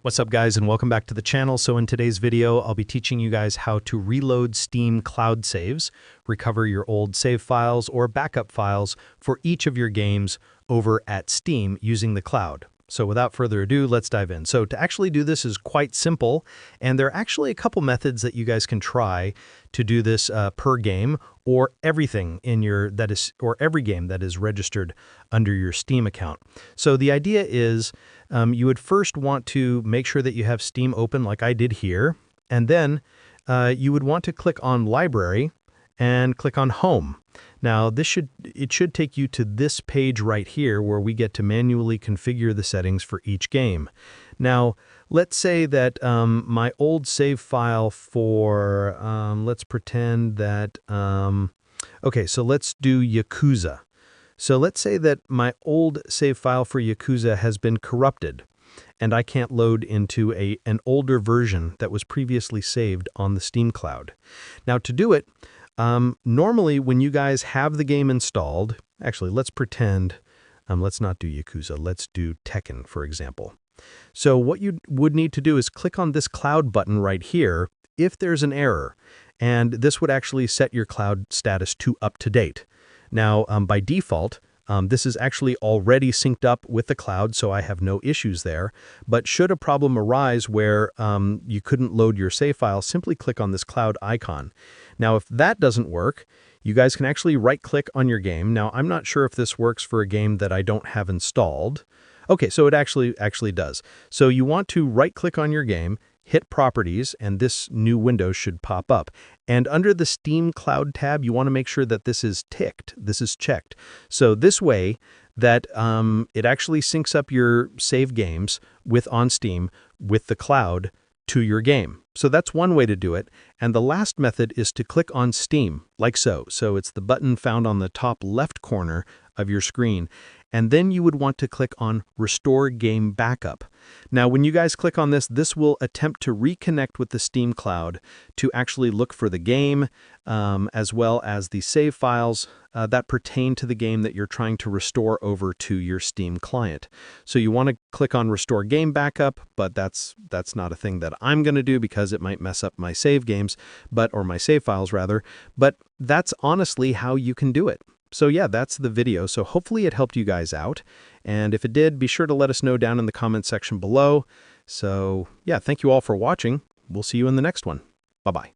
What's up guys, and welcome back to the channel. So in today's video, I'll be teaching you guys how to reload Steam cloud saves, recover your old save files or backup files for each of your games over at Steam using the cloud. So without further ado, let's dive in. So to actually do this is quite simple, and there are actually a couple methods that you guys can try to do this per game or everything in your every game that is registered under your Steam account. So the idea is you would first want to make sure that you have Steam open like I did here, and then you would want to click on Library and click on Home. Now it should take you to this page right here where we get to manually configure the settings for each game. Now let's say that my old save file for, let's pretend that, okay, so let's do Yakuza. So let's say that my old save file for Yakuza has been corrupted and I can't load into an older version that was previously saved on the Steam cloud. Now to do it, normally when you guys have the game installed, actually let's pretend, let's not do Yakuza, let's do Tekken for example. So what you would need to do is click on this cloud button right here if there's an error, and this would actually set your cloud status to up to date. Now by default, this is actually already synced up with the cloud, so I have no issues there. But should a problem arise where you couldn't load your save file, simply click on this cloud icon. Now, if that doesn't work, you guys can actually right-click on your game. Now, I'm not sure if this works for a game that I don't have installed. Okay, so it actually does. So you want to right-click on your game, hit Properties, and this new window should pop up. And under the Steam Cloud tab, you want to make sure that this is ticked, this is checked. So this way that it actually syncs up your save games on Steam with the cloud to your game. So that's one way to do it. And the last method is to click on Steam, like so. So it's the button found on the top left corner of your screen. And then you would want to click on Restore Game Backup. Now, when you guys click on this, this will attempt to reconnect with the Steam Cloud to actually look for the game, as well as the save files that pertain to the game that you're trying to restore over to your Steam client. So you want to click on Restore Game Backup, but that's not a thing that I'm going to do because it might mess up my save games, or my save files rather. But that's honestly how you can do it. So yeah, that's the video. So hopefully it helped you guys out. And if it did, be sure to let us know down in the comment section below. So yeah, thank you all for watching. We'll see you in the next one. Bye-bye.